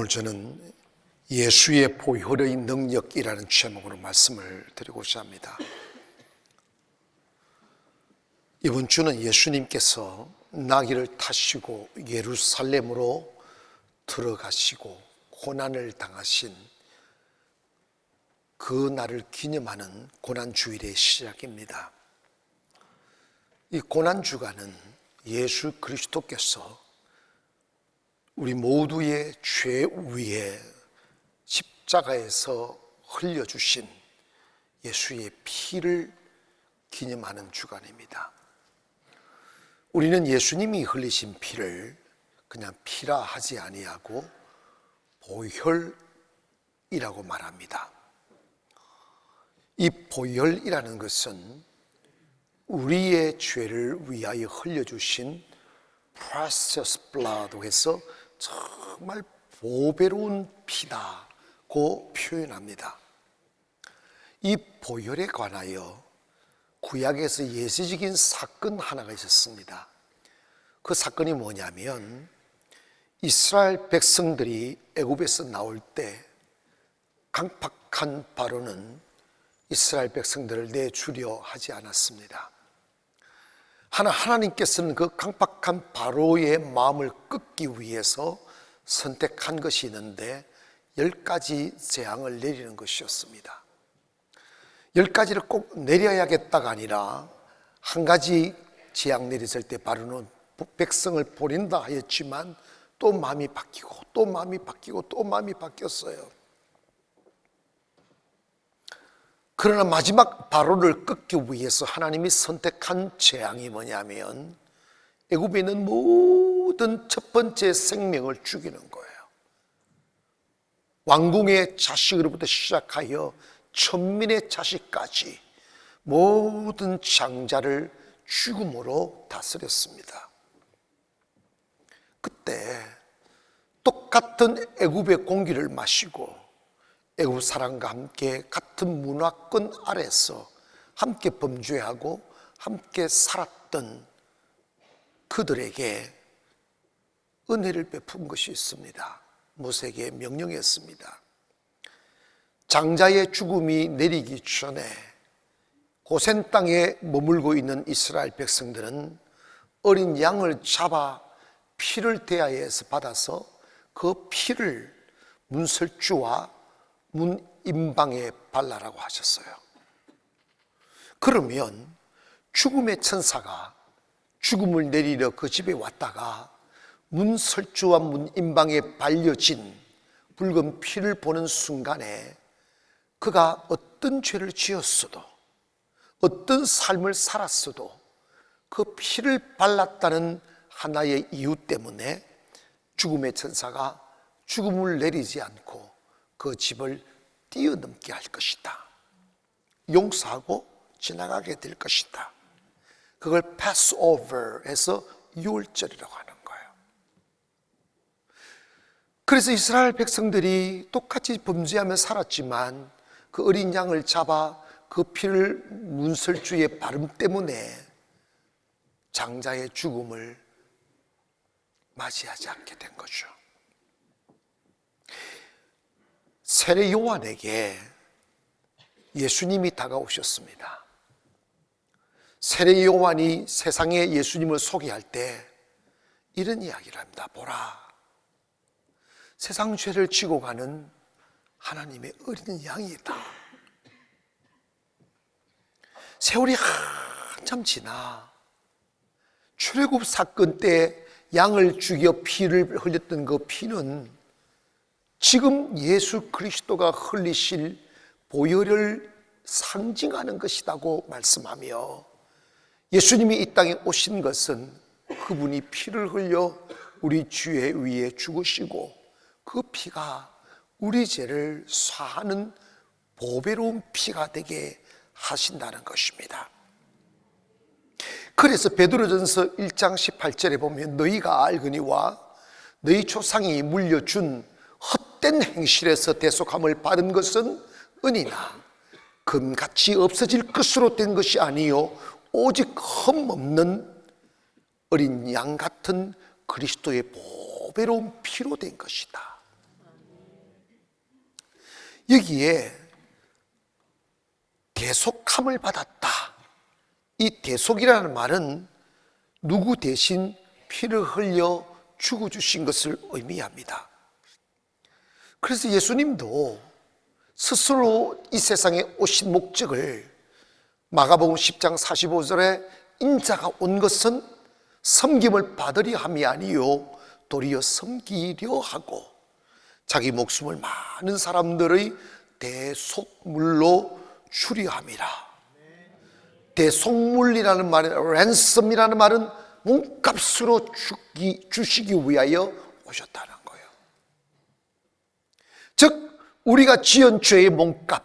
저는 예수의 보혈의 능력이라는 제목으로 말씀을 드리고자 합니다. 이번 주는 예수님께서 나귀를 타시고 예루살렘으로 들어가시고 고난을 당하신 그 날을 기념하는 고난주일의 시작입니다. 이 고난주간은 예수 그리스도께서 우리 모두의 죄 위에 십자가에서 흘려주신 예수의 피를 기념하는 주간입니다. 우리는 예수님이 흘리신 피를 그냥 피라 하지 아니하고 보혈이라고 말합니다. 이 보혈이라는 것은 우리의 죄를 위하여 흘려주신 precious blood로 해서 정말 보배로운 피다고 표현합니다. 이 보혈에 관하여 구약에서 예시적인 사건 하나가 있었습니다. 그 사건이 뭐냐면 이스라엘 백성들이 애굽에서 나올 때 강팍한 바로는 이스라엘 백성들을 내주려 하지 않았습니다. 하나님께서는 그 강팍한 바로의 마음을 꺾기 위해서 선택한 것이 있는데 10가지 재앙을 내리는 것이었습니다. 10가지를 꼭 내려야겠다가 아니라 한 가지 재앙 내렸을 때 바로는 백성을 버린다 하였지만 또 마음이 바뀌고 또 마음이 바뀌고 또 마음이 바뀌었어요. 그러나 마지막 바로를 꺾기 위해서 하나님이 선택한 재앙이 뭐냐면 애굽에 있는 모든 첫 번째 생명을 죽이는 거예요. 왕궁의 자식으로부터 시작하여 천민의 자식까지 모든 장자를 죽음으로 다스렸습니다. 그때 똑같은 애굽의 공기를 마시고 애굽 사람과 함께 같은 문화권 아래서 함께 범죄하고 함께 살았던 그들에게 은혜를 베푼 것이 있습니다. 모세에게 명령했습니다. 장자의 죽음이 내리기 전에 고센 땅에 머물고 있는 이스라엘 백성들은 어린 양을 잡아 피를 대야에서 받아서 그 피를 문설주와 문 임방에 발라라고 하셨어요. 그러면 죽음의 천사가 죽음을 내리러 그 집에 왔다가 문설주와 문 임방에 발려진 붉은 피를 보는 순간에 그가 어떤 죄를 지었어도 어떤 삶을 살았어도 그 피를 발랐다는 하나의 이유 때문에 죽음의 천사가 죽음을 내리지 않고 그 집을 뛰어넘게 할 것이다. 용서하고 지나가게 될 것이다. 그걸 Passover에서 유월절이라고 하는 거예요. 그래서 이스라엘 백성들이 똑같이 범죄하며 살았지만 그 어린 양을 잡아 그 피를 문설주의 바름 때문에 장자의 죽음을 맞이하지 않게 된 거죠. 세례 요한에게 예수님이 다가오셨습니다. 세례 요한이 세상에 예수님을 소개할 때 이런 이야기를 합니다. 보라, 세상 죄를 지고 가는 하나님의 어린 양이다. 세월이 한참 지나 출애굽 사건 때 양을 죽여 피를 흘렸던 그 피는 지금 예수 그리스도가 흘리실 보혈을 상징하는 것이라고 말씀하며 예수님이 이 땅에 오신 것은 그분이 피를 흘려 우리 죄 위에 죽으시고 그 피가 우리 죄를 사하는 보배로운 피가 되게 하신다는 것입니다. 그래서 베드로전서 1장 18절에 보면 너희가 알거니와 너희 조상이 물려준 헛된 행실에서 대속함을 받은 것은 은이나 금같이 없어질 것으로 된 것이 아니요 오직 흠없는 어린 양 같은 그리스도의 보배로운 피로 된 것이다. 여기에 대속함을 받았다. 이 대속이라는 말은 누구 대신 피를 흘려 죽어주신 것을 의미합니다. 그래서 예수님도 스스로 이 세상에 오신 목적을 마가복음 10장 45절에 인자가 온 것은 섬김을 받으려 함이 아니요 도리어 섬기려 하고 자기 목숨을 많은 사람들의 대속물로 주려 함이라. 대속물이라는 말은 랜섬이라는 말은 몸값으로 주시기 위하여 오셨다는 거예요. 즉 우리가 지은 죄의 몸값,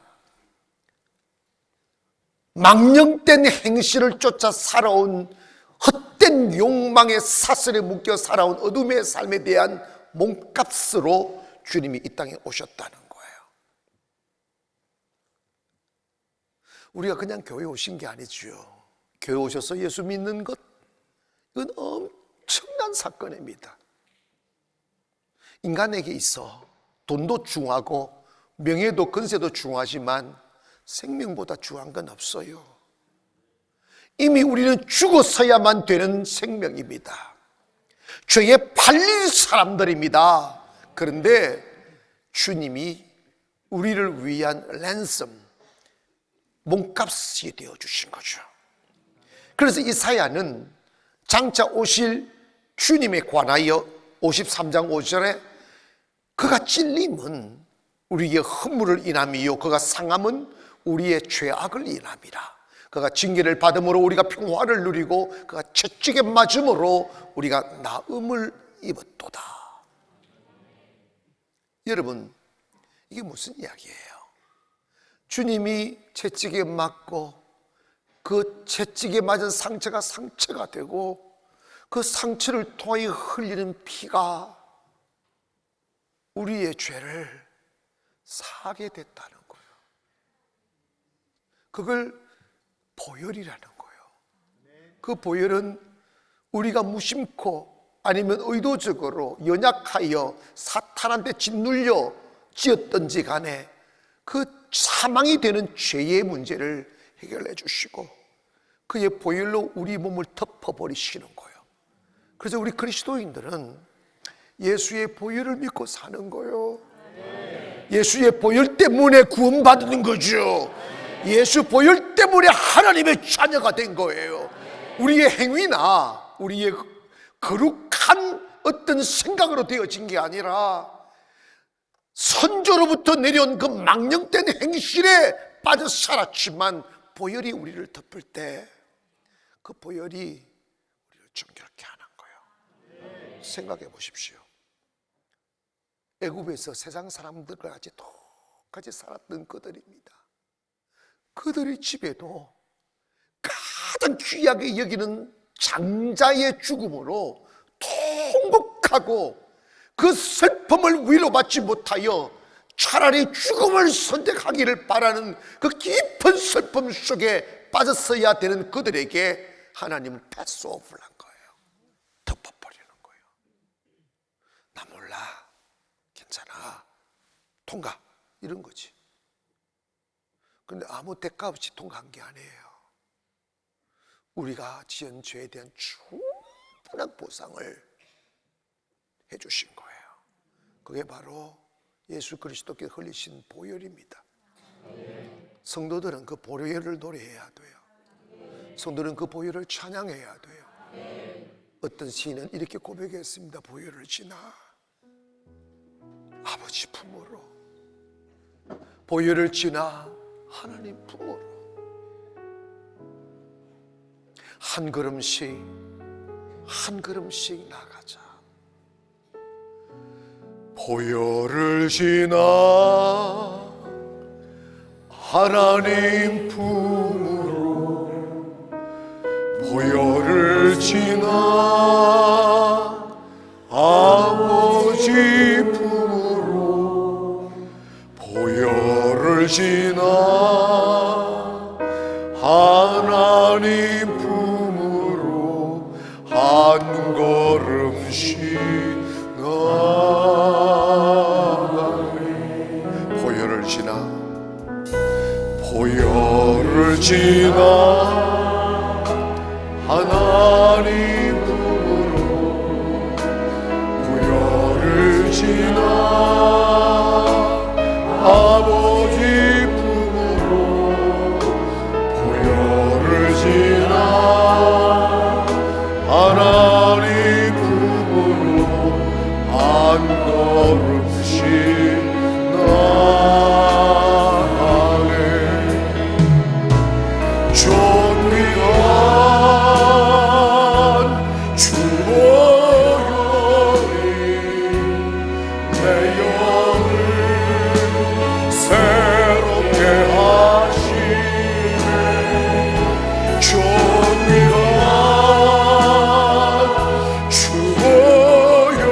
망령된 행실을 쫓아 살아온 헛된 욕망의 사슬에 묶여 살아온 어둠의 삶에 대한 몸값으로 주님이 이 땅에 오셨다는 거예요. 우리가 그냥 교회 오신 게 아니지요. 교회 오셔서 예수 믿는 것, 이건 엄청난 사건입니다. 인간에게 있어 돈도 중요하고 명예도 권세도 중요하지만 생명보다 중요한 건 없어요. 이미 우리는 죽어서야만 되는 생명입니다. 죄에 팔릴 사람들입니다. 그런데 주님이 우리를 위한 랜섬, 몸값이 되어주신 거죠. 그래서 이사야는 장차 오실 주님에 관하여 53장 5절에 그가 찔림은 우리의 허물을 인함이요 그가 상함은 우리의 죄악을 인함이라. 그가 징계를 받음으로 우리가 평화를 누리고 그가 채찍에 맞음으로 우리가 나음을 입었도다. 여러분, 이게 무슨 이야기예요? 주님이 채찍에 맞고 그 채찍에 맞은 상처가 상처가 되고 그 상처를 통해 흘리는 피가 우리의 죄를 사하게 됐다는 거예요. 그걸 보혈이라는 거예요. 그 보혈은 우리가 무심코 아니면 의도적으로 연약하여 사탄한테 짓눌려 지었던지 간에 그 사망이 되는 죄의 문제를 해결해 주시고 그의 보혈로 우리 몸을 덮어버리시는 거예요. 그래서 우리 그리스도인들은 예수의 보혈을 믿고 사는 거예요. 예수의 보혈 때문에 구원받는 거죠. 예수 보혈 때문에 하나님의 자녀가 된 거예요. 우리의 행위나 우리의 거룩한 어떤 생각으로 되어진 게 아니라 선조로부터 내려온 그 망령된 행실에 빠져 살았지만 보혈이 우리를 덮을 때 그 보혈이 우리를 정결케 하는 거예요. 생각해 보십시오. 애굽에서 세상 사람들과 같이 똑같이 살았던 그들입니다. 그들의 집에도 가장 귀하게 여기는 장자의 죽음으로 통곡하고 그 슬픔을 위로받지 못하여 차라리 죽음을 선택하기를 바라는 그 깊은 슬픔 속에 빠졌어야 되는 그들에게 하나님은 패스오프를 한 거예요. 덮어버리는 거예요. 나 몰라, 괜찮아, 통과, 이런 거지. 그런데 아무 대가 없이 통과한 게 아니에요. 우리가 지은 죄에 대한 충분한 보상을 해주신 거예요. 그게 바로 예수 그리스도께 흘리신 보혈입니다. 성도들은 그 보혈을 노래해야 돼요. 성도들은 그 보혈을 찬양해야 돼요. 어떤 시인은 이렇게 고백했습니다. 보혈을 지나 아버지 품으로, 보혈을 지나 하나님 품으로 한 걸음씩 한 걸음씩 나가자. 보혈을 지나 하나님 품으로, 보혈을 지나 아버지 품으로, 보혈을 지나 하나님 품으로 한 걸음씩 나가리. 보혈을 지나 지나 하나님 품으로 부여를 지나 아버지 품으로 부여를 지나 하나님 품으로 한 걸음씩 나아가네. 존귀한 주보혈이 내 영을 새롭게 하시네. 존귀한 주보혈이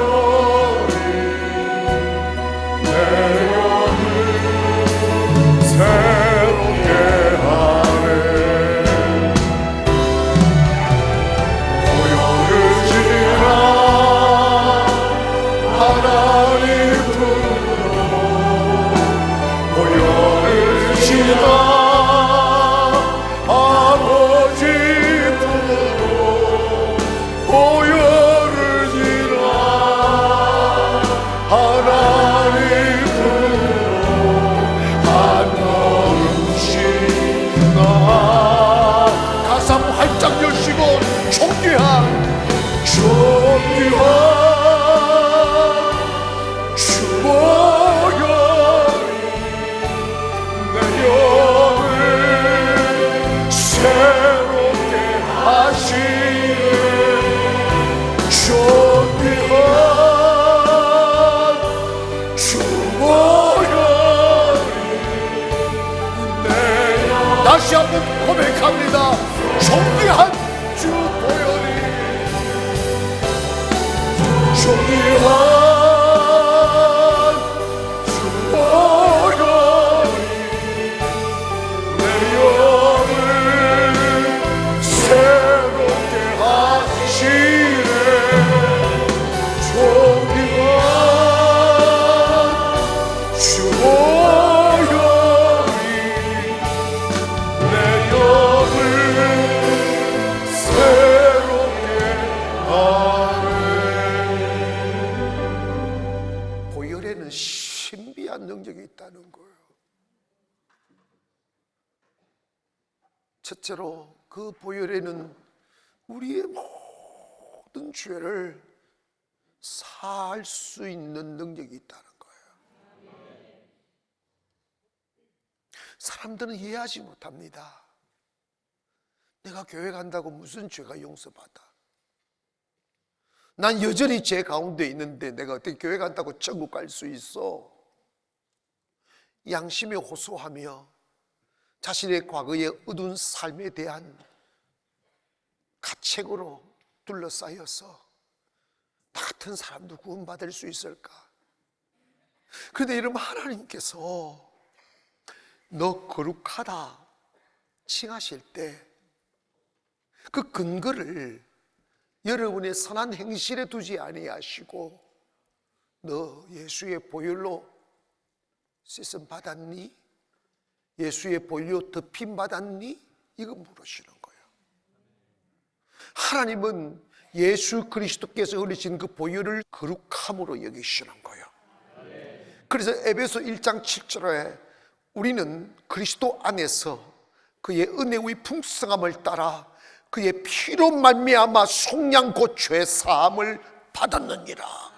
내 영을 새롭게 하네. 보혈을 지나 하나님 품으로 보혈을 지나 아버지 품으로 보혈을 지나 하나님 품으로 한 걸음씩 나아. 가슴 활짝 여시고 존귀한 주보혈이 내 영을 새롭게 하시네. 존귀한 주보혈이 내 영. 다시 한번 고백합니다. 존귀한 주보혈이 존귀한 주보혈이 내 영을 새롭게 하시네. 존귀한 주보혈이 내 영을 새롭게 하네. 보혈에는 신비한 능력이 있다는 거예요. 첫째로 그 보혈에는 우리의 모든 죄를 사할 수 있는 능력이 있다는 거예요. 사람들은 이해하지 못합니다. 내가 교회 간다고 무슨 죄가 용서받아? 난 여전히 죄 가운데 있는데 내가 어떻게 교회 간다고 천국 갈 수 있어? 양심에 호소하며 자신의 과거의 어두운 삶에 대한 가책으로 둘러싸여서 나 같은 사람도 구원받을 수 있을까? 그런데 이러면 하나님께서 너 거룩하다 칭하실 때 그 근거를 여러분의 선한 행실에 두지 아니하시고 너 예수의 보혈로 씻음 받았니? 예수의 보혈로 덮임 받았니? 이거 물으시는 거예요. 하나님은 예수 그리스도께서 흘리신 그 보혈을 거룩함으로 여기시는 거예요. 그래서 에베소 1장 7절에 우리는 그리스도 안에서 그의 은혜의 풍성함을 따라 그의 피로 말미암아 속량 곧 죄 사함을 받았느니라.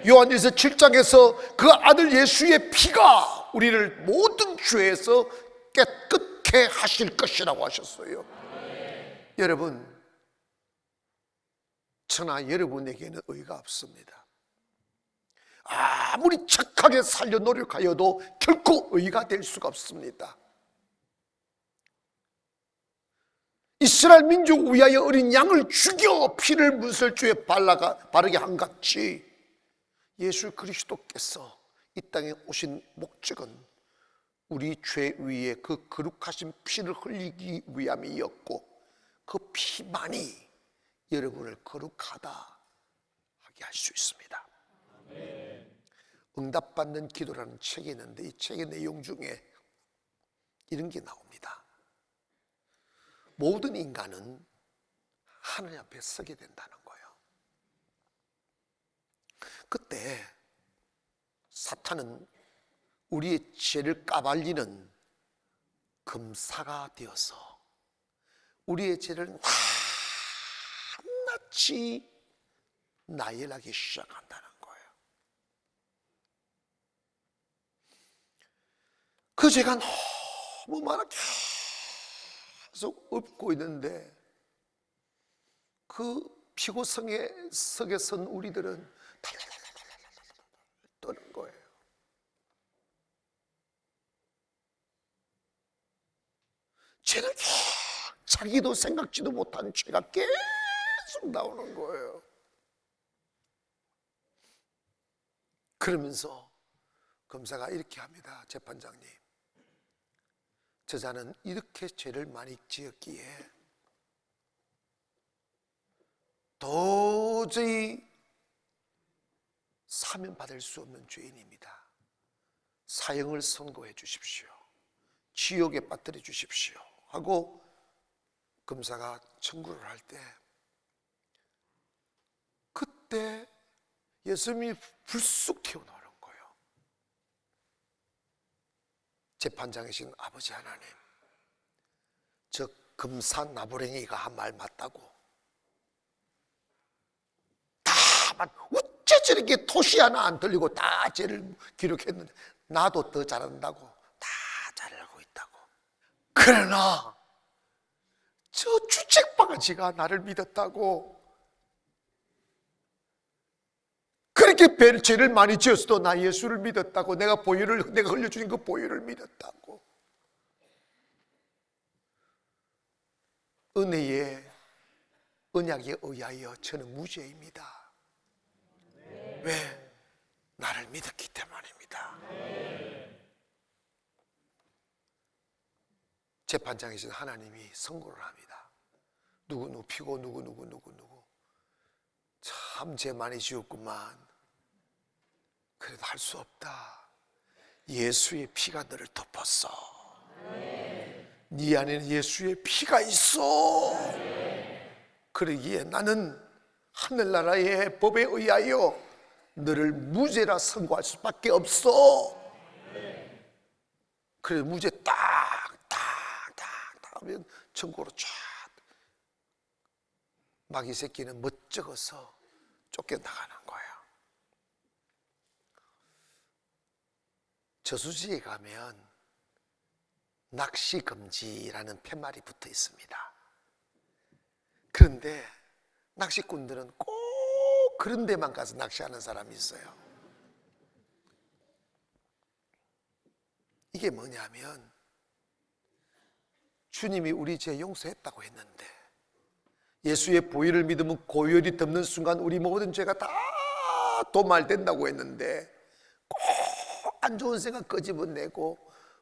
요한일서 7장에서 그 아들 예수의 피가 우리를 모든 죄에서 깨끗게 하실 것이라고 하셨어요. 여러분, 저나 여러분에게는 의가 없습니다. 아무리 착하게 살려 노력하여도 결코 의가 될 수가 없습니다. 이스라엘 민족 위하여 어린 양을 죽여 피를 문설주에 바르게 한 같이 예수 그리스도께서 이 땅에 오신 목적은 우리 죄 위에 그 거룩하신 피를 흘리기 위함이었고 그 피만이 여러분을 거룩하다 하게 할 수 있습니다. 응답받는 기도라는 책이 있는데 이 책의 내용 중에 이런 게 나옵니다. 모든 인간은 하나님 앞에 서게 된다는 거예요. 그때 사탄은 우리의 죄를 까발리는 금사가 되어서 우리의 죄를 낱낱이 나열하기 시작한다는 거예요. 그 죄가 너무 많아 계속 엎고 있는데 그 피고성에 선 우리들은 떠는 거예요. 죄는 자기도 생각지도 못한 죄가 계속 나오는 거예요. 그러면서 검사가 이렇게 합니다. 재판장님, 저자는 이렇게 죄를 많이 지었기에 도저히 사면받을 수 없는 죄인입니다. 사형을 선고해 주십시오. 지옥에 빠뜨려 주십시오 하고 검사가 청구를 할 때, 그때 예수님이 불쑥 튀어나오는 거예요. 재판장이신 아버지 하나님, 저 검사 나부랭이가 한 말 맞다고. 다만 어째 저렇게 토시 하나 안 들리고 다 죄를 기록했는데 나도 더 잘한다고. 다 잘 알고 있다고. 그러나 저 주책바가지가 나를 믿었다고. 그렇게 죄를 많이 지었어도 나 예수를 믿었다고. 내가 흘려주신 그 보혈을 믿었다고. 은혜의 언약에 의하여 저는 무죄입니다. 왜? 나를 믿었기 때문입니다. 재판장이신 하나님이 선고를 합니다. 누구 피고 누구 참 죄 많이 지었구만. 그래도 할 수 없다. 예수의 피가 너를 덮었어. 네 안에는 예수의 피가 있어. 그러기에 나는 하늘나라의 법에 의하여 너를 무죄라 선고할 수밖에 없어. 그래서 무죄 딱 하면 천국으로 쫙. 마귀 새끼는 멋쩍어서 쫓겨나가는 거예요. 저수지에 가면 낚시 금지라는 팻말이 붙어 있습니다. 그런데 낚시꾼들은 꼭 그런 데만 가서 낚시하는 사람이 있어요. 이게 뭐냐면, 주님이 우리 죄 용서했다고 했는데 예수의 보혈을 믿으면 고혈이 덮는 순간 우리 모든 죄가 다 도말된다고 했는데 꼭 안 좋은 생각 끄집어내고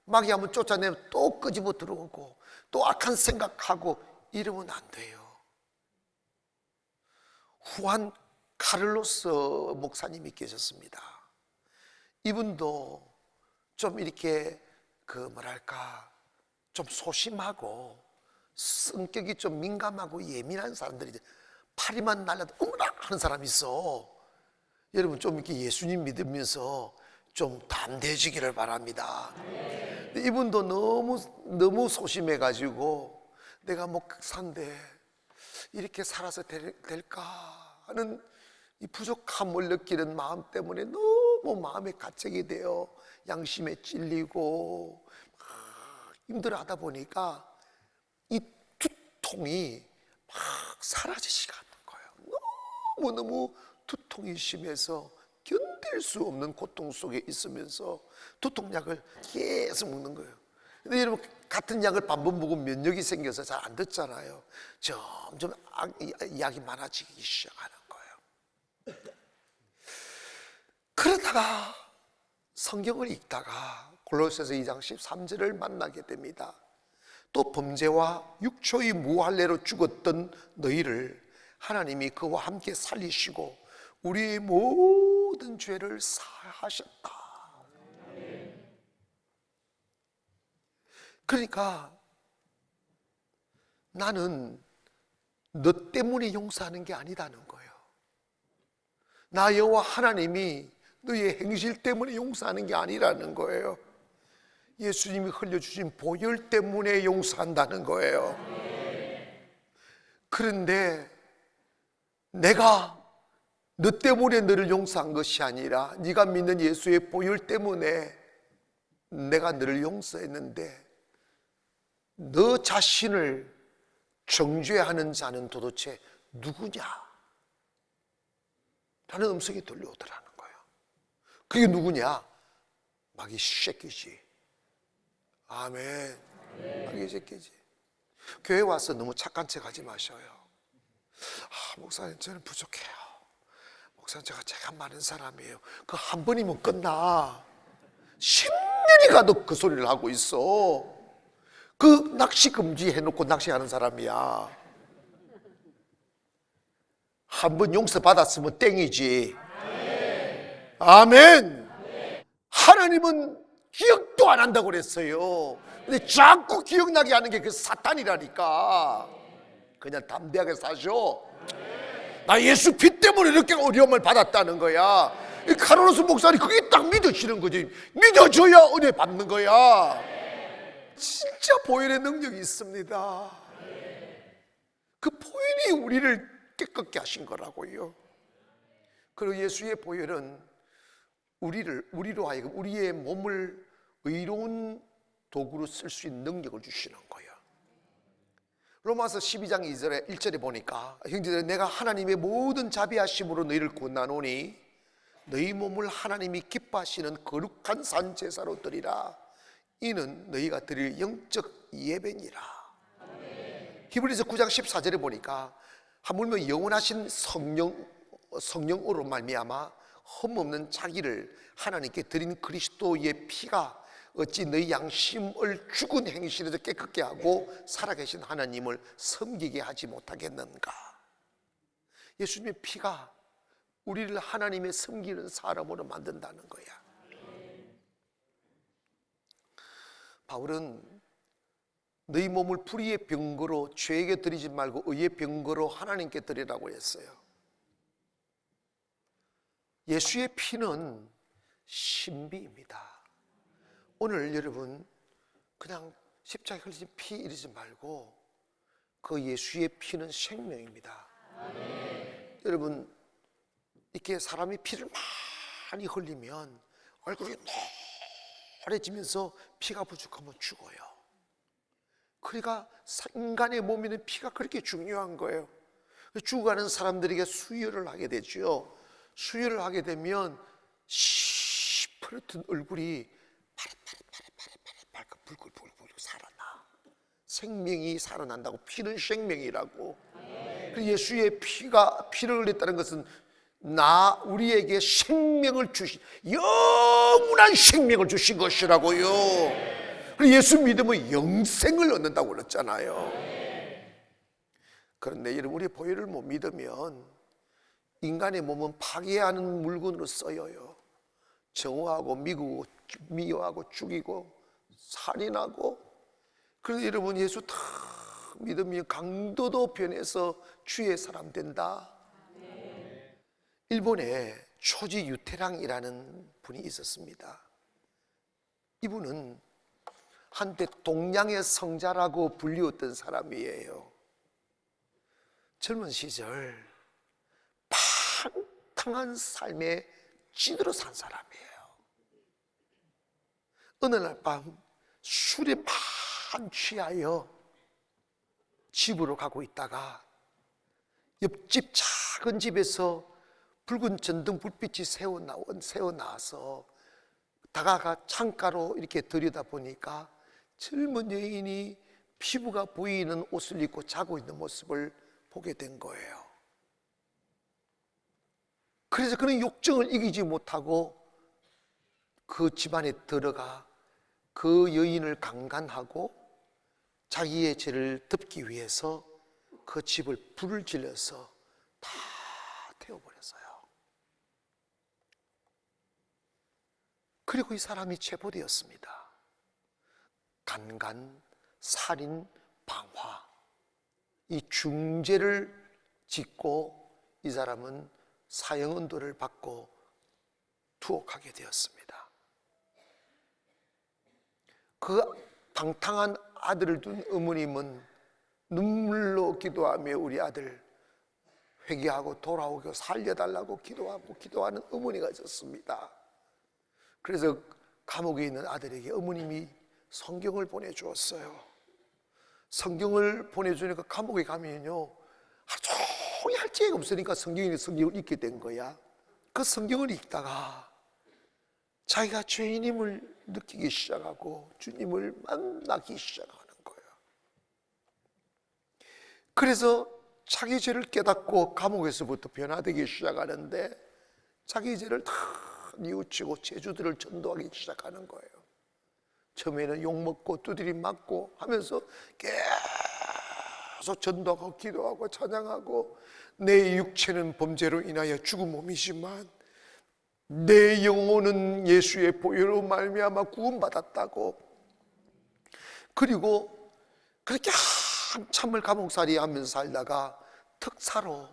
마귀 한번 쫓아내면 또 끄집어 들어오고 또 악한 생각하고 이러면 안 돼요. 후한 카를로스 목사님이 계셨습니다. 이분도 좀 이렇게 좀 소심하고 성격이 좀 민감하고 예민한 사람들이 파리만 날라도 어머나 하는 사람이 있어. 여러분 좀 이렇게 예수님 믿으면서 좀 담대해지기를 바랍니다. 근데 이분도 너무 소심해가지고 내가 목사인데 이렇게 살아서 될까 하는 이 부족함을 느끼는 마음 때문에 너무 마음에 가책이 되어 양심에 찔리고 막 힘들어하다 보니까 이 두통이 막 사라지지가 않는 거예요. 너무너무 두통이 심해서 견딜 수 없는 고통 속에 있으면서 두통약을 계속 먹는 거예요. 근데 여러분, 같은 약을 반복 먹으면 면역이 생겨서 잘 안 듣잖아요. 점점 약이 많아지기 시작하는 거예요. 그러다가 성경을 읽다가 골로새서 2장 13절을 만나게 됩니다. 또 범죄와 육초의 무할례로 죽었던 너희를 하나님이 그와 함께 살리시고 우리의 모든 죄를 사하셨다. 그러니까 나는 너 때문에 용서하는 게 아니다는 거예요. 나 여호와 하나님이 너의 행실 때문에 용서하는 게 아니라는 거예요. 예수님이 흘려주신 보혈 때문에 용서한다는 거예요. 그런데 내가 너 때문에 너를 용서한 것이 아니라 네가 믿는 예수의 보혈 때문에 내가 너를 용서했는데 너 자신을 정죄하는 자는 도대체 누구냐? 라는 음성이 들려오더라는 거예요. 그게 누구냐? 마귀 새끼지. 아멘. 마귀 새끼지. 교회 와서 너무 착한 척 하지 마셔요. 목사님 저는 부족해요. 목사님 제가 많은 사람이에요. 그 한 번이면 끝나. 10년이 가도 그 소리를 하고 있어. 그 낚시 금지 해놓고 낚시하는 사람이야. 한 번 용서받았으면 땡이지. 아멘. 하나님은 기억도 안 한다고 그랬어요. 근데 자꾸 기억나게 하는 게 그 사탄이라니까. 그냥 담대하게 사셔. 나 예수 피 때문에 이렇게 어려움을 받았다는 거야. 카르로스 목사님 그게 딱 믿으시는 거지. 믿어줘야 은혜 받는 거야. 진짜 보혈의 능력이 있습니다. 그 보혈이 우리를 깨끗게 하신 거라고요. 그리고 예수의 보혈은 우리로 하여금 우리의 몸을 의로운 도구로 쓸 수 있는 능력을 주시는 거예요. 로마서 12장 1절에 보니까 형제들 내가 하나님의 모든 자비하심으로 너희를 권하노니 너희 몸을 하나님이 기뻐하시는 거룩한 산 제사로 드리라. 이는 너희가 드릴 영적 예배니라. 히브리서 9장 14절에 보니까 하물며 영원하신 성령으로 말미암아 흠없는 자기를 하나님께 드린 그리스도의 피가 어찌 너희 양심을 죽은 행실에서 깨끗게 하고 살아계신 하나님을 섬기게 하지 못하겠는가. 예수님의 피가 우리를 하나님의 섬기는 사람으로 만든다는 거야. 바울은 너희 몸을 불의의 병거로 죄에게 드리지 말고 의의 병거로 하나님께 드리라고 했어요. 예수의 피는 신비입니다. 오늘 여러분 그냥 십자가에 흘리신 피 이러지 말고 그 예수의 피는 생명입니다. 여러분 이렇게 사람이 피를 많이 흘리면 얼굴이 노래지면서 피가 부족하면 죽어요. 그러니까 인간의 몸에는 피가 그렇게 중요한 거예요. 죽어가는 사람들에게 수혈을 하게 되죠. 수혈을 하게 되면 시퍼렇던 얼굴이 파릇파릇 불글불글 살아나. 생명이 살아난다고. 피는 생명이라고. 예수의 피를 흘렸다는 것은 우리에게 생명을 주신, 영원한 생명을 주신 것이라고요. 예수 믿으면 영생을 얻는다고 그랬잖아요. 그런데 여러분 우리 보혈을 못 믿으면 인간의 몸은 파괴하는 물건으로 쓰여요. 정오하고 미워하고 죽이고 살인하고. 그래서 여러분 예수 다 믿으면 강도도 변해서 주의 사람 된다. 일본에 초지 유태랑이라는 분이 있었습니다. 이분은 한때 동양의 성자라고 불리웠던 사람이에요. 젊은 시절 방탕한 삶에 찌들어 산 사람이에요. 어느 날 밤 술에 취하여 집으로 가고 있다가 옆집 작은 집에서 붉은 전등 불빛이 새어나와서 다가가 창가로 이렇게 들여다보니까 젊은 여인이 피부가 보이는 옷을 입고 자고 있는 모습을 보게 된 거예요. 그래서 그는 욕정을 이기지 못하고 그 집안에 들어가 그 여인을 강간하고 자기의 죄를 덮기 위해서 그 집을 불을 질러서 다 태워버렸어요. 그리고 이 사람이 체포되었습니다. 간간, 살인, 방화. 이 중죄를 짓고 이 사람은 사형언도를 받고 투옥하게 되었습니다. 그 방탕한 아들을 둔 어머님은 눈물로 기도하며 우리 아들 회개하고 돌아오고 살려달라고 기도하는 어머니가 있었습니다. 그래서 감옥에 있는 아들에게 어머님이 성경을 보내주었어요. 성경을 보내주니까 감옥에 가면요 하루 종일 할 지가 없으니까 성경을 읽게 된 거야. 그 성경을 읽다가 자기가 죄인임을 느끼기 시작하고 주님을 만나기 시작하는 거예요. 그래서 자기 죄를 깨닫고 감옥에서부터 변화되기 시작하는데 자기 죄를 다 뉘우치고 제주들을 전도하기 시작하는 거예요. 처음에는 욕먹고 두드림 맞고 하면서 계속 전도하고 기도하고 찬양하고 내 육체는 범죄로 인하여 죽은 몸이지만 내 영혼은 예수의 보혈로 말미암아 구원받았다고. 그리고 그렇게 한참을 감옥살이 하면서 살다가 특사로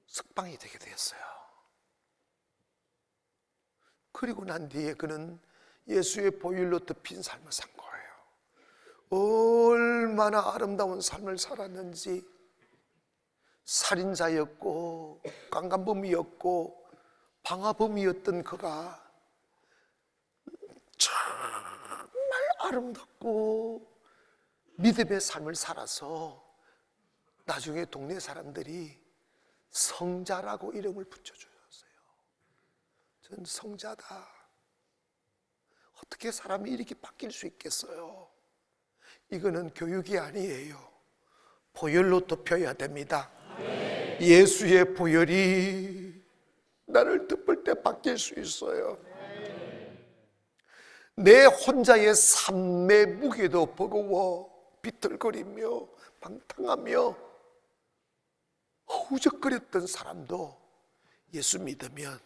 석방이 되게 되었어요. 그리고 난 뒤에 그는 예수의 보혈로 덮인 삶을 산 거예요. 얼마나 아름다운 삶을 살았는지. 살인자였고 강간범이었고 방화범이었던 그가 정말 아름답고 믿음의 삶을 살아서 나중에 동네 사람들이 성자라고 이름을 붙여주셨어요. 전 성자다. 어떻게 사람이 이렇게 바뀔 수 있겠어요? 이거는 교육이 아니에요. 보혈로 덮여야 됩니다. 예수의 보혈이 나를 덮을 때 바뀔 수 있어요. 내 혼자의 삶의 무게도 버거워 비틀거리며 방탕하며 허우적거렸던 사람도 예수 믿으면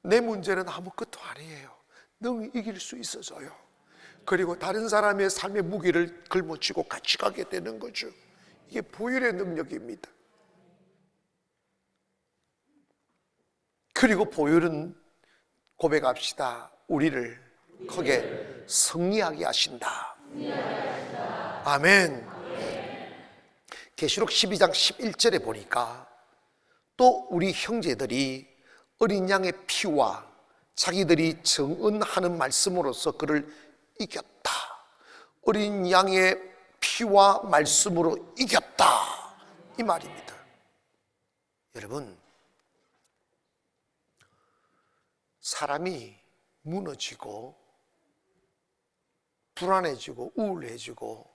내 문제는 아무것도 아니에요. 능 이길 수 있어져요. 그리고 다른 사람의 삶의 무게를 걸머쥐고 같이 가게 되는 거죠. 이게 보혈의 능력입니다. 그리고 보혈은 고백합시다. 우리를 크게 승리하게 하신다. 아멘. 계시록 12장 11절에 보니까 또 우리 형제들이 어린 양의 피와 자기들이 정언하는 말씀으로써 그를 이겼다. 어린 양의 피와 말씀으로 이겼다. 이 말입니다. 여러분, 사람이 무너지고 불안해지고 우울해지고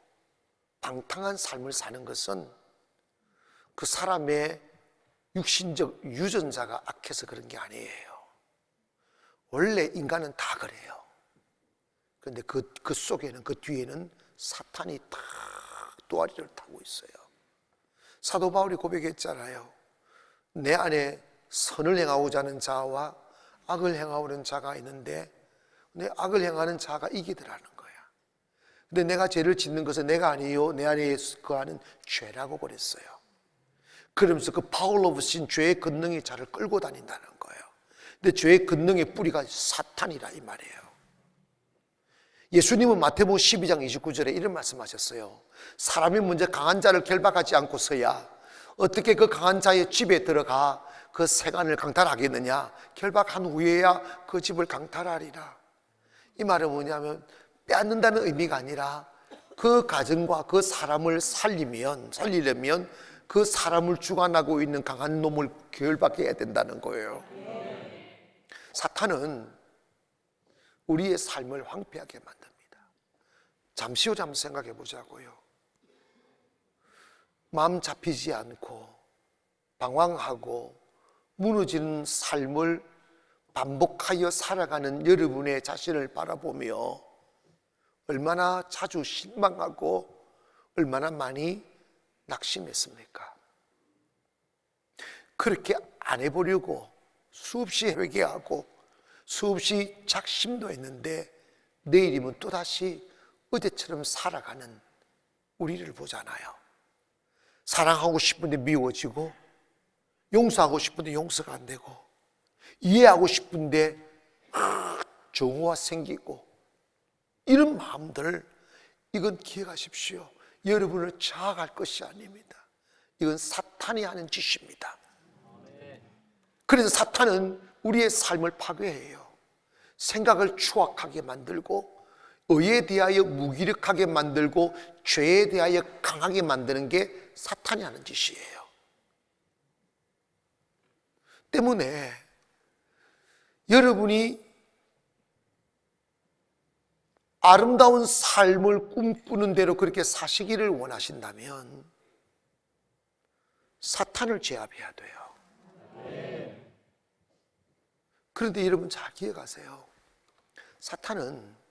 방탕한 삶을 사는 것은 그 사람의 육신적 유전자가 악해서 그런 게 아니에요. 원래 인간은 다 그래요. 그런데 그 속에는, 그 뒤에는 사탄이 다 또아리를 타고 있어요. 사도 바울이 고백했잖아요. 내 안에 선을 행하고자 하는 자와 악을 행하고는 자가 있는데 내 악을 행하는 자가 이기더라는 거야. 근데 내가 죄를 짓는 것은 내가 아니요 내 안에 거하는 죄라고 그랬어요. 그러면서 그 파워 오브 신, 죄의 권능이 자를 끌고 다닌다는 거예요. 근데 죄의 권능의 뿌리가 사탄이라 이 말이에요. 예수님은 마태복음 12장 29절에 이런 말씀하셨어요. 사람이 먼저 강한 자를 결박하지 않고서야 어떻게 그 강한 자의 집에 들어가 그 세간을 강탈하겠느냐. 결박한 후에야 그 집을 강탈하리라. 이 말은 뭐냐면 빼앗는다는 의미가 아니라 그 가정과 그 사람을 살리려면 그 사람을 주관하고 있는 강한 놈을 결박해야 된다는 거예요. 사탄은 우리의 삶을 황폐하게 만듭니다. 잠시 후 한번 생각해 보자고요. 마음 잡히지 않고 방황하고 무너지는 삶을 반복하여 살아가는 여러분의 자신을 바라보며 얼마나 자주 실망하고 얼마나 많이 낙심했습니까? 그렇게 안 해보려고 수없이 회개하고 수없이 작심도 했는데 내일이면 또다시 어제처럼 살아가는 우리를 보잖아요. 사랑하고 싶은데 미워지고, 용서하고 싶은데 용서가 안 되고, 이해하고 싶은데 정오가 생기고, 이런 마음들, 이건 기억하십시오. 여러분을 자학할 것이 아닙니다. 이건 사탄이 하는 짓입니다. 그래서 사탄은 우리의 삶을 파괴해요. 생각을 추악하게 만들고, 의에 대하여 무기력하게 만들고, 죄에 대하여 강하게 만드는 게 사탄이 하는 짓이에요. 때문에 여러분이 아름다운 삶을 꿈꾸는 대로 그렇게 사시기를 원하신다면 사탄을 제압해야 돼요. 그런데 여러분 잘 기억하세요. 사탄은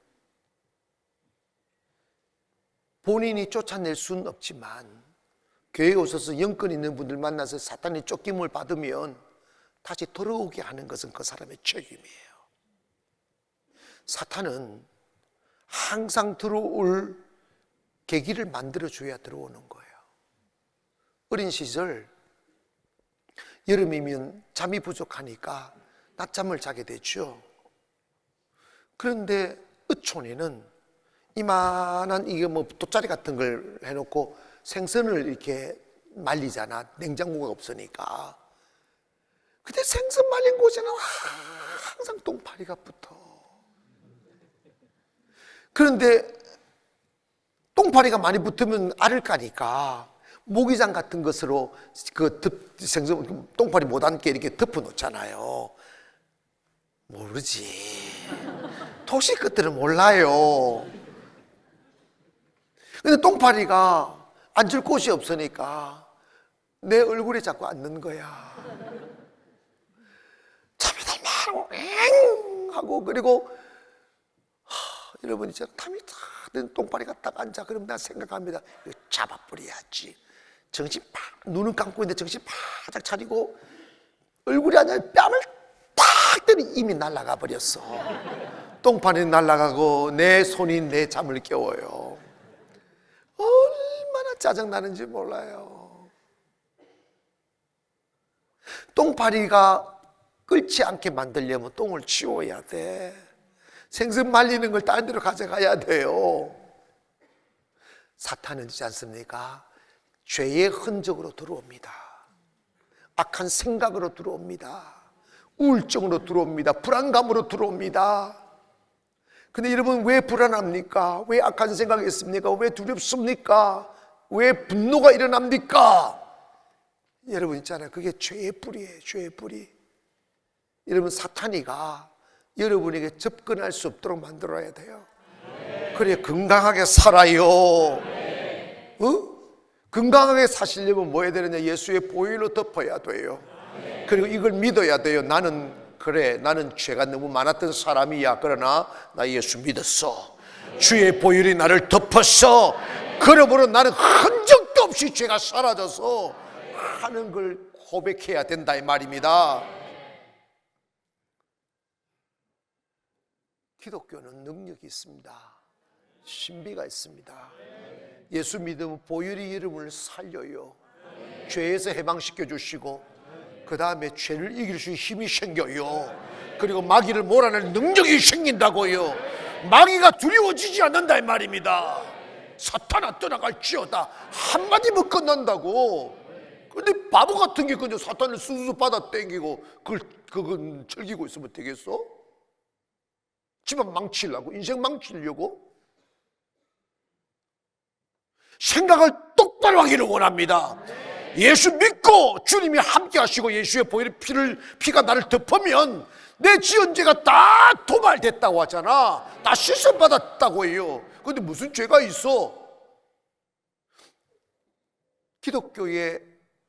본인이 쫓아낼 수는 없지만, 교회에 오셔서 영권 있는 분들 만나서 사탄이 쫓김을 받으면 다시 돌아오게 하는 것은 그 사람의 책임이에요. 사탄은 항상 들어올 계기를 만들어줘야 들어오는 거예요. 어린 시절 여름이면 잠이 부족하니까 낮잠을 자게 되죠. 그런데 어촌에는 이만한 이게 뭐 돗자리 같은 걸 해놓고 생선을 이렇게 말리잖아. 냉장고가 없으니까. 근데 생선 말린 곳에는 항상 똥파리가 붙어. 그런데 똥파리가 많이 붙으면 알을 까니까 모기장 같은 것으로 그 생선 똥파리 못 앉게 이렇게 덮어 놓잖아요. 모르지. 도시 것들은 몰라요. 근데 똥파리가 앉을 곳이 없으니까 내 얼굴에 자꾸 앉는 거야. 잠이 달마고 엥 하고, 그리고 여러분 있잖아요. 탐이 다 든 똥파리가 딱 앉아. 그럼 나 생각합니다. 이거 잡아버려야지. 정신 팍, 눈은 감고 있는데 정신 바짝 차리고 얼굴이 아니라 뺨을 딱 때리 이미 날아가 버렸어. 똥파리는 날아가고 내 손이 내 잠을 깨워요. 얼마나 짜증나는지 몰라요. 똥파리가 끓지 않게 만들려면 똥을 치워야 돼. 생선 말리는 걸 다른 데로 가져가야 돼요. 사탄은 있지 않습니까? 죄의 흔적으로 들어옵니다. 악한 생각으로 들어옵니다. 우울증으로 들어옵니다. 불안감으로 들어옵니다. 근데 여러분, 왜 불안합니까? 왜 악한 생각이 있습니까? 왜 두렵습니까? 왜 분노가 일어납니까? 여러분 있잖아요. 그게 죄의 뿌리예요. 죄의 뿌리. 여러분, 사탄이가 여러분에게 접근할 수 없도록 만들어야 돼요. 그래 건강하게 살아요. 건강하게 사시려면 뭐 해야 되느냐? 예수의 보혈로 덮어야 돼요. 그리고 이걸 믿어야 돼요. 나는 죄가 너무 많았던 사람이야. 그러나 나 예수 믿었어. 주의 보혈이 나를 덮었어. 그러므로 나는 흔적도 없이 죄가 사라져서 하는 걸 고백해야 된다 이 말입니다. 기독교는 능력이 있습니다. 신비가 있습니다. 예수 믿으면 보혈이 여러분을 살려요. 죄에서 해방시켜 주시고, 그 다음에 죄를 이길 수 있는 힘이 생겨요. 그리고 마귀를 몰아낼 능력이 생긴다고요. 마귀가 두려워지지 않는다 이 말입니다. 사탄아 떠나갈지어다 한마디면 끝난다고. 근데 바보 같은 게 그냥 사탄을 수수 받아 땡기고 그건 즐기고 있으면 되겠어? 집안 망치려고, 인생 망치려고? 생각을 똑바로 하기를 원합니다. 예수 믿고 주님이 함께 하시고 예수의 보혈의 피가 나를 덮으면 내 지은 죄가 다 도말됐다고 하잖아. 다 씻어받았다고 해요. 그런데 무슨 죄가 있어? 기독교의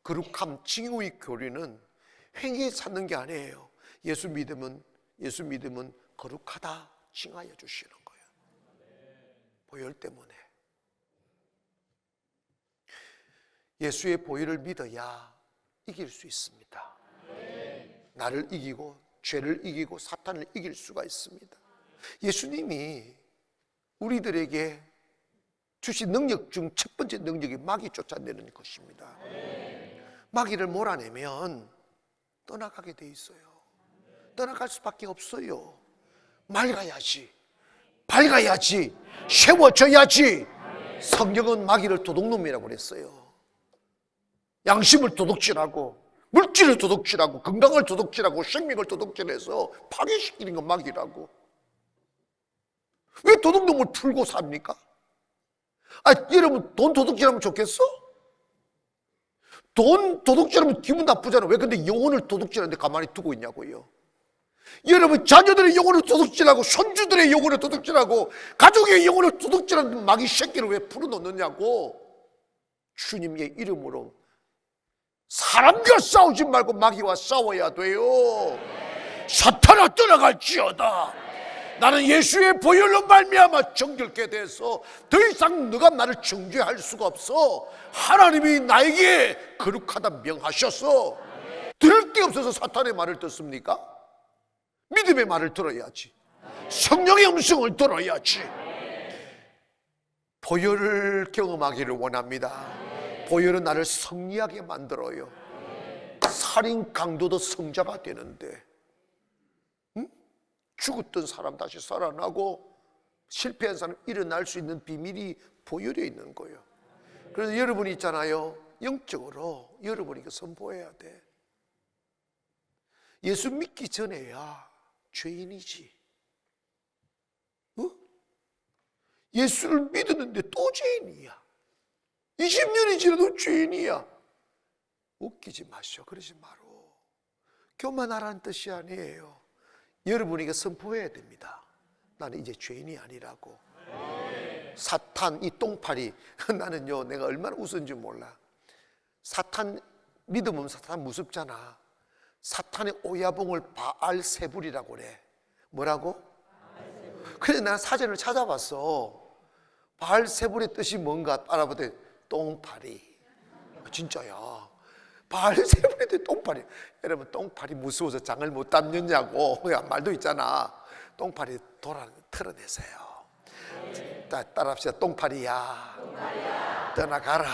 거룩함, 징후의 교리는 행위에 찾는 게 아니에요. 예수 믿으면 거룩하다 칭하여 주시는 거예요. 보혈 때문에. 예수의 보혈을 믿어야 이길 수 있습니다. 나를 이기고 죄를 이기고 사탄을 이길 수가 있습니다. 예수님이 우리들에게 주신 능력 중 첫 번째 능력이 마귀 쫓아내는 것입니다. 마귀를 몰아내면 떠나가게 돼 있어요. 떠나갈 수밖에 없어요. 맑아야지, 밝아야지, 세워져야지. 성경은 마귀를 도둑놈이라고 그랬어요. 양심을 도둑질하고, 물질을 도둑질하고, 건강을 도둑질하고, 생명을 도둑질해서 파괴시키는 건 마귀라고. 왜 도둑놈을 풀고 삽니까? 여러분 돈 도둑질하면 좋겠어? 돈 도둑질하면 기분 나쁘잖아. 왜 근데 영혼을 도둑질하는데 가만히 두고 있냐고요. 여러분 자녀들의 영혼을 도둑질하고, 손주들의 영혼을 도둑질하고, 가족의 영혼을 도둑질하는 마귀 새끼를 왜 풀어놓느냐고. 주님의 이름으로 사람과 싸우지 말고 마귀와 싸워야 돼요. 사탄아 떠나갈지어다. 나는 예수의 보혈로 말미암아 정결케 돼서 더 이상 너가 나를 정죄할 수가 없어. 하나님이 나에게 거룩하다 명하셔서 들을 게 없어서 사탄의 말을 듣습니까? 믿음의 말을 들어야지. 성령의 음성을 들어야지. 보혈을 경험하기를 원합니다. 보혈은 나를 승리하게 만들어요. 살인 강도도 성자가 되는데, 죽었던 사람 다시 살아나고, 실패한 사람 일어날 수 있는 비밀이 보혈에 있는 거예요. 그래서 여러분이 있잖아요, 영적으로 여러분이 이거 선포해야 돼. 예수 믿기 전에야 죄인이지. 예수를 믿었는데 또 죄인이야. 20년이 지나도 죄인이야. 웃기지 마시오. 그러지 마로. 교만하라는 뜻이 아니에요. 여러분에게 선포해야 됩니다. 나는 이제 죄인이 아니라고. 사탄 이 똥파리 나는요, 내가 얼마나 웃은지 몰라. 사탄 믿으면 사탄 무섭잖아. 사탄의 오야봉을 바알세불이라고 그래. 뭐라고? 그래서 난 사전을 찾아봤어. 바알세불의 뜻이 뭔가 알아보더니 똥파리. 진짜야. 바알세불의 뜻 똥파리. 여러분 똥파리 무서워서 장을 못 담느냐고 말도 있잖아. 똥파리 털어내세요. 따라합시다. 똥파리야, 떠나가라.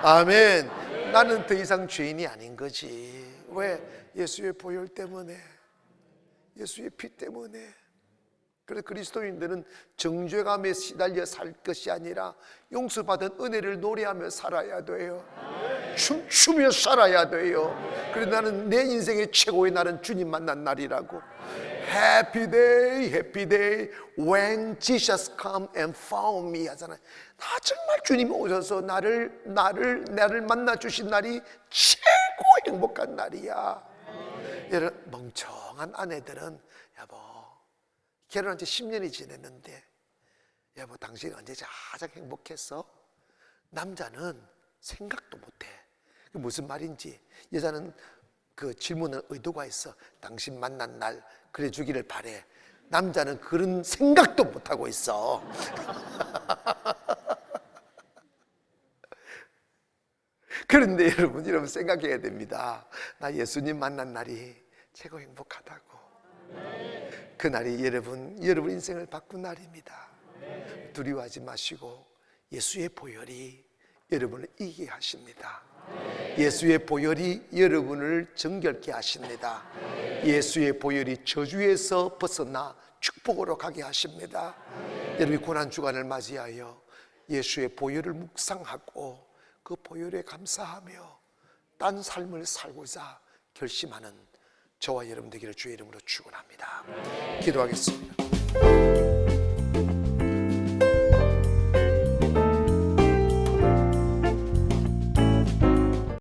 아멘. 나는 더 이상 죄인이 아닌 거지. 왜? 예수의 보혈 때문에, 예수의 피 때문에. 그래서 그리스도인들은 정죄감에 시달려 살 것이 아니라 용서받은 은혜를 노래하며 살아야 돼요. 춤추며 살아야 돼요. 그래서 나는 내 인생의 최고의 날은 주님 만난 날이라고. Happy day, happy day when Jesus come and found me 하잖아요. 나 정말 주님이 오셔서 나를 만나 주신 날이 최고 행복한 날이야. 여러분 멍청한 아내들은, 여보 결혼한 지 10년이 지났는데 여보 당신 언제 가장 행복했어? 남자는 생각도 못해. 그게 무슨 말인지. 여자는 그 질문은 의도가 있어. 당신 만난 날 그래 주기를 바래. 남자는 그런 생각도 못하고 있어. 그런데 여러분 생각해야 됩니다. 나 예수님 만난 날이 최고 행복하다고. 그 날이 여러분 인생을 바꾼 날입니다. 두려워하지 마시고 예수의 보혈이 여러분을 이기게 하십니다. 예수의 보혈이 여러분을 정결케 하십니다. 예수의 보혈이 저주에서 벗어나 축복으로 가게 하십니다. 여러분이 고난주간을 맞이하여 예수의 보혈을 묵상하고 그 보혈에 감사하며 딴 삶을 살고자 결심하는 저와 여러분 되기를 주의 이름으로 축원합니다. 기도하겠습니다.